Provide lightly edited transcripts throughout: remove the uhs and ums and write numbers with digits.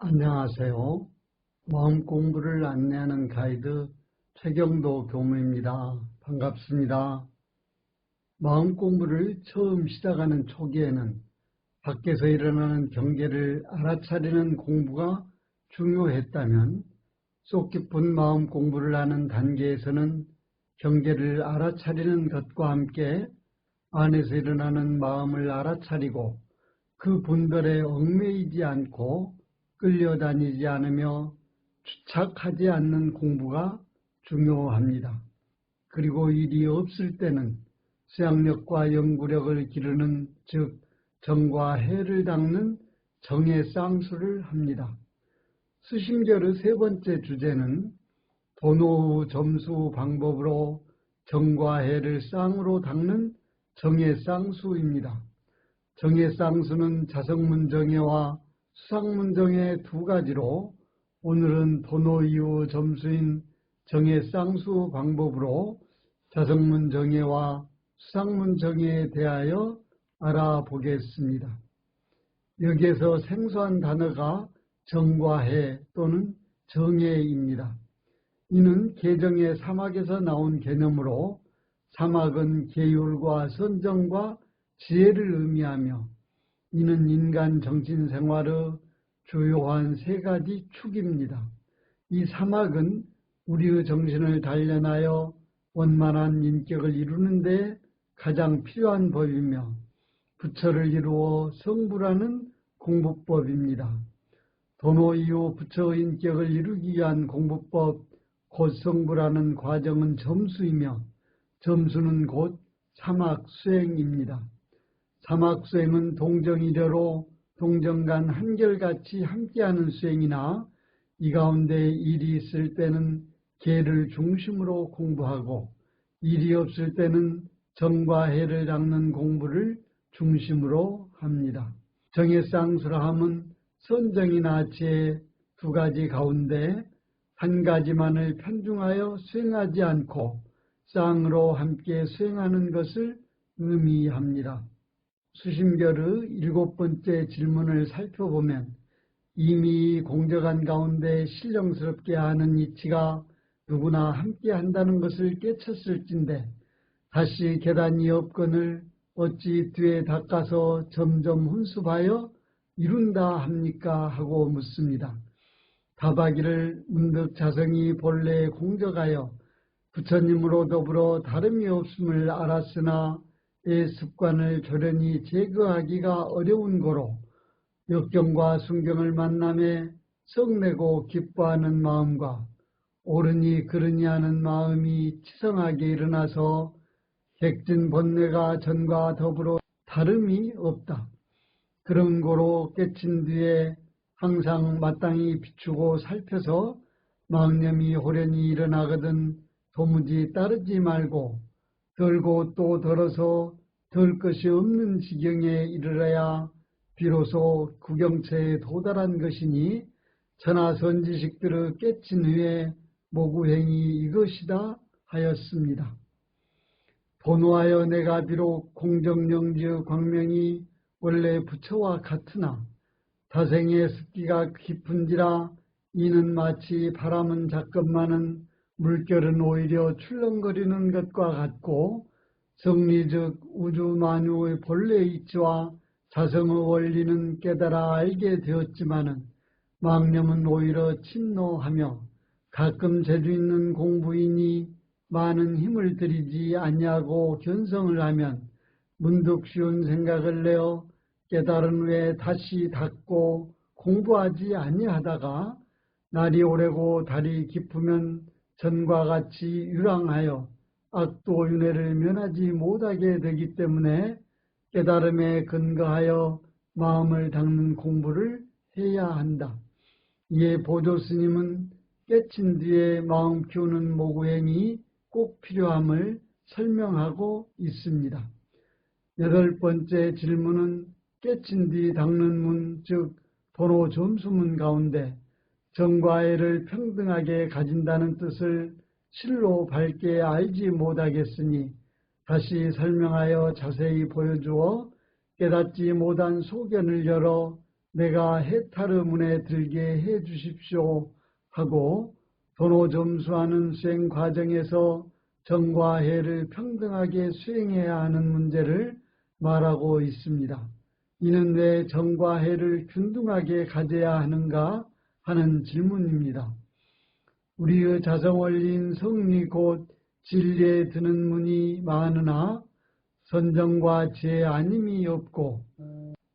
안녕하세요. 마음 공부를 안내하는 가이드 최경도 교무입니다. 반갑습니다. 마음 공부를 처음 시작하는 초기에는 밖에서 일어나는 경계를 알아차리는 공부가 중요했다면 속 깊은 마음 공부를 하는 단계에서는 경계를 알아차리는 것과 함께 안에서 일어나는 마음을 알아차리고 그 분별에 얽매이지 않고 끌려다니지 않으며 주착하지 않는 공부가 중요합니다. 그리고 일이 없을 때는 수양력과 연구력을 기르는, 즉 정과 해를 닦는 정의 쌍수를 합니다. 수심결의 세 번째 주제는 도노 점수 방법으로 정과 해를 쌍으로 닦는 정의 쌍수입니다. 정의 쌍수는 자성문정해와 수상문정해 두 가지로 오늘은 도노 이후 점수인 정의 쌍수 방법으로 자성문정해와 수상문정해에 대하여 알아보겠습니다. 여기에서 생소한 단어가 정과 해 또는 정해입니다. 이는 계정의 사막에서 나온 개념으로 사막은 계율과 선정과 지혜를 의미하며 이는 인간 정신생활의 주요한 세 가지 축입니다. 이 사막은 우리의 정신을 단련하여 원만한 인격을 이루는 데 가장 필요한 법이며 부처를 이루어 성불하는 공부법입니다. 도노 이후 부처의 인격을 이루기 위한 공부법, 곧 성불하는 과정은 점수이며 점수는 곧 사막수행입니다. 사막수행은 동정이려로 동정 간 한결같이 함께하는 수행이나 이 가운데 일이 있을 때는 계를 중심으로 공부하고 일이 없을 때는 정과 해를 닦는 공부를 중심으로 합니다. 정의 쌍수라 함은 선정이나 지혜 두 가지 가운데 한 가지만을 편중하여 수행하지 않고 쌍으로 함께 수행하는 것을 의미합니다. 수심결의 일곱 번째 질문을 살펴보면 이미 공적한 가운데 신령스럽게 하는 이치가 누구나 함께 한다는 것을 깨쳤을진데 다시 계단이 없거늘 어찌 뒤에 닦아서 점점 훈습하여 이룬다 합니까? 하고 묻습니다. 답하기를 문득 자성이 본래 공적하여 부처님으로 더불어 다름이 없음을 알았으나 의 습관을 조련히 제거하기가 어려운 고로 역경과 순경을 만남에 성내고 기뻐하는 마음과 옳으니 그르니 하는 마음이 치성하게 일어나서 객진 번뇌가 전과 더불어 다름이 없다. 그런 고로 깨친 뒤에 항상 마땅히 비추고 살펴서 망념이 호련히 일어나거든 도무지 따르지 말고 덜고 또 덜어서 덜 것이 없는 지경에 이르러야 비로소 구경처에 도달한 것이니 천하선지식들의 깨친 후에 모구행이 이것이다 하였습니다. 도노하여 내가 비록 공정영지의 광명이 원래 부처와 같으나 다생의 습기가 깊은지라 이는 마치 바람은 작건만은 물결은 오히려 출렁거리는 것과 같고 성리 즉 우주 만유의 본래 이치와 자성의 원리는 깨달아 알게 되었지만은 망념은 오히려 침노하며 가끔 재주 있는 공부인이 많은 힘을 들이지 아니하고 견성을 하면 문득 쉬운 생각을 내어 깨달은 후에 다시 닫고 공부하지 아니하다가 날이 오래고 달이 깊으면 전과 같이 유랑하여 악도 윤회를 면하지 못하게 되기 때문에 깨달음에 근거하여 마음을 닦는 공부를 해야 한다. 이에 보조스님은 깨친 뒤에 마음 키우는 모구행이 꼭 필요함을 설명하고 있습니다. 여덟 번째 질문은 깨친 뒤 닦는 문, 즉 도로 점수문 가운데 정과 해를 평등하게 가진다는 뜻을 실로 밝게 알지 못하겠으니 다시 설명하여 자세히 보여주어 깨닫지 못한 소견을 열어 내가 해탈의 문에 들게 해 주십시오 하고 도노 점수하는 수행 과정에서 정과 해를 평등하게 수행해야 하는 문제를 말하고 있습니다. 이는 왜 정과 해를 균등하게 가져야 하는가 하는 질문입니다. 우리의 자성원리인 성리 곧 진리에 드는 문이 많으나 선정과 지혜 아님이 없고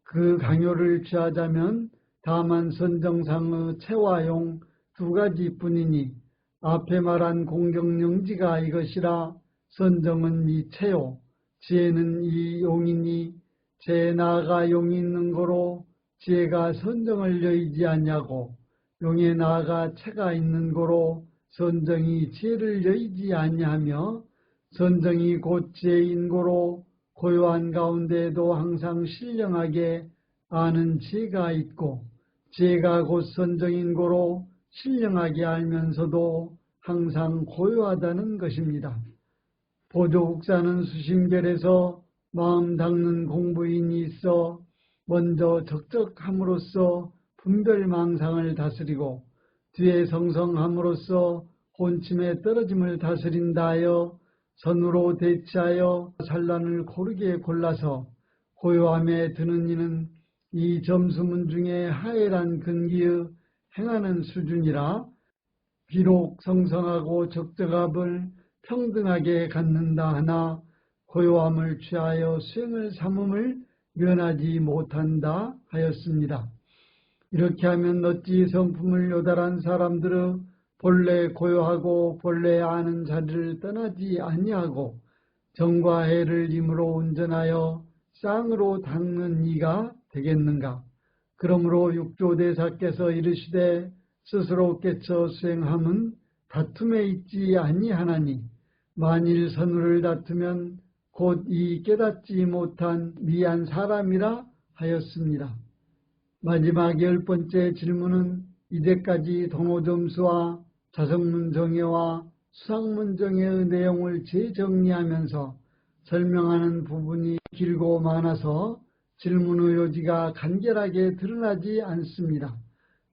그 강요를 취하자면 다만 선정상의 체화용 두 가지뿐이니 앞에 말한 공경영지가 이것이라 선정은 이 체요 지혜는 이 용이니 제 나아가 용이 있는 거로 지혜가 선정을 여의지 않냐고 용에 나아가 체가 있는 거로 선정이 지혜를 여의지 않냐하며 선정이 곧 지혜인 거로 고요한 가운데에도 항상 신령하게 아는 지혜가 있고 지혜가 곧 선정인 거로 신령하게 알면서도 항상 고요하다는 것입니다. 보조국사는 수심결에서 마음 닦는 공부인이 있어 먼저 적적함으로써 분별망상을 다스리고 뒤에 성성함으로써 혼침에 떨어짐을 다스린다 하여 선으로 대치하여 산란을 고르게 골라서 고요함에 드는 이는 이 점수문 중에 하애란 근기의 행하는 수준이라 비록 성성하고 적적함을 평등하게 갖는다 하나 고요함을 취하여 수행을 삼음을 면하지 못한다 하였습니다. 이렇게 하면 어찌 성품을 요달한 사람들의 본래 고요하고 본래 아는 자리를 떠나지 아니하고 정과 해를 힘으로 운전하여 쌍으로 닦는 이가 되겠는가. 그러므로 육조대사께서 이르시되 스스로 깨쳐 수행함은 다툼에 있지 아니하나니 만일 선우를 다투면 곧 이 깨닫지 못한 미한 사람이라 하였습니다. 마지막 10번째 질문은 이때까지 도노점수와 자성문정예와 수상문정예의 내용을 재정리하면서 설명하는 부분이 길고 많아서 질문의 요지가 간결하게 드러나지 않습니다.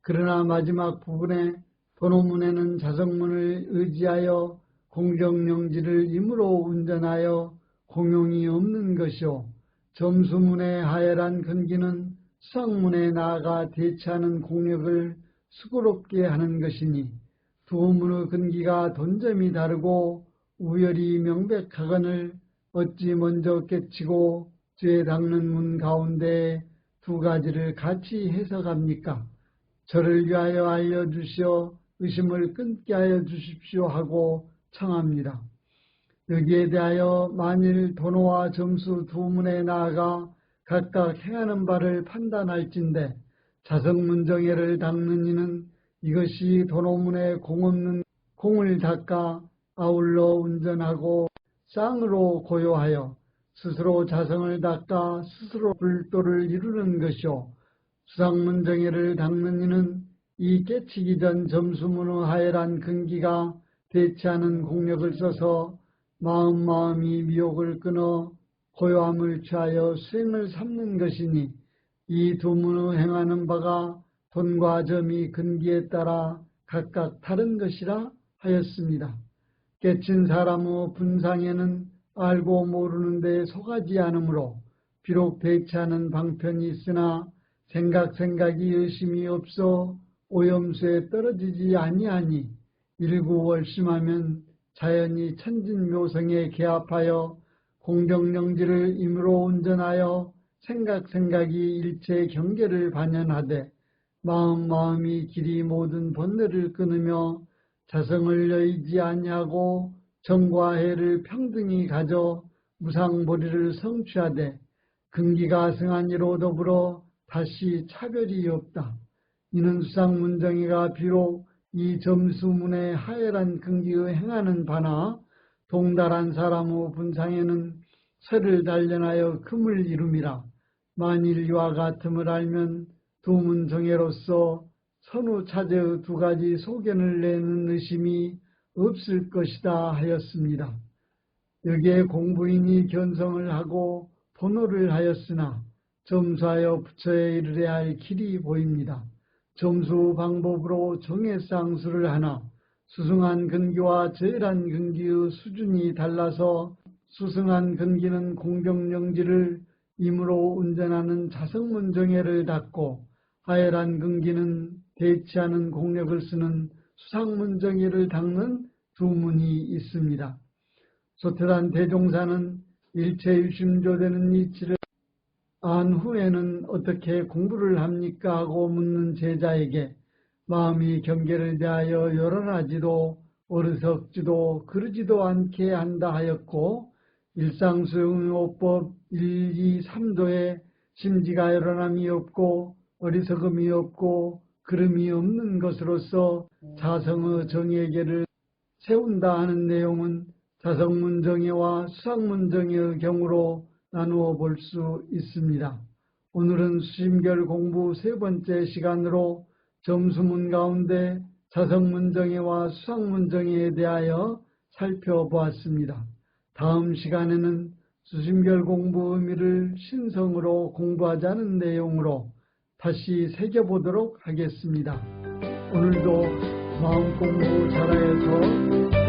그러나 마지막 부분에 도노문에는 자성문을 의지하여 공경영지를 임으로 운전하여 공용이 없는 것이요 점수문의 하애란 근기는 수상문에 나아가 대치하는 공력을 수고롭게 하는 것이니 두 문의 근기가 돈점이 다르고 우열이 명백하거늘 어찌 먼저 깨치고 뒤에 닦는 문 가운데 두 가지를 같이 해석합니까? 저를 위하여 알려주시어 의심을 끊게 하여 주십시오 하고 청합니다. 여기에 대하여 만일 도노와 점수 두 문에 나아가 각각 행하는 바를 판단할진대 자성문정예를 닦는 이는 이것이 도노문에 공없는 공을 닦아 아울러 운전하고 쌍으로 고요하여 스스로 자성을 닦아 스스로 불도를 이루는 것이요 수상문정예를 닦는 이는 이 깨치기 전 점수문의 하애란 근기가 대치하는 공력을 써서 마음이 미혹을 끊어 고요함을 취하여 수행을 삼는 것이니 이 두 문의 행하는 바가 돈과 점이 근기에 따라 각각 다른 것이라 하였습니다. 깨친 사람의 분상에는 알고 모르는 데 속하지 않으므로 비록 대치하는 방편이 있으나 생각이 의심이 없어 오염수에 떨어지지 아니하니 일구월심하면 자연히 천진묘성에 개합하여 공경영지를 임으로 운전하여 생각이 일체 경계를 반연하되 마음이 길이 모든 번뇌를 끊으며 자성을 여의지 아니하고 정과 해를 평등히 가져 무상보리를 성취하되 근기가 승한이로 더불어 다시 차별이 없다. 이는 수상문정예가 비록 이 점수문의 하애란 근기의 행하는 바나 동달한 사람의 분상에는 설을 단련하여 금을 이룸이라. 만일 이와 같음을 알면 두문정예로서 선후 차제의 두 가지 소견을 내는 의심이 없을 것이다 하였습니다. 여기에 공부인이 견성을 하고 도노를 하였으나 점수하여 부처에 이르러야 할 길이 보입니다. 점수 방법으로 정해쌍수를 하나 수승한 근기와 저열한 근기의 수준이 달라서 수승한 근기는 공경영지를 임으로 운전하는 자성문정해를 닦고 하열한 근기는 대치하는 공력을 쓰는 수상문정해를 닦는 두 문이 있습니다. 소태단 대종사는 일체유심조되는 이치를 안 후에는 어떻게 공부를 합니까? 하고 묻는 제자에게 마음이 경계를 대하여 요란하지도 어리석지도 그러지도 않게 한다 하였고 일상수용요법 1, 2, 3조에 심지가 요란함이 없고 어리석음이 없고 그름이 없는 것으로서 자성의 정예계를 세운다 하는 내용은 자성문정예와 수상문정예의 경우로 나누어 볼 수 있습니다. 오늘은 수심결 공부 세 번째 시간으로 점수문 가운데 자성문정예와 수상문정예에 대하여 살펴보았습니다. 다음 시간에는 수심결 공부 의미를 신성으로 공부하자는 내용으로 다시 새겨보도록 하겠습니다. 오늘도 마음 공부 잘하여서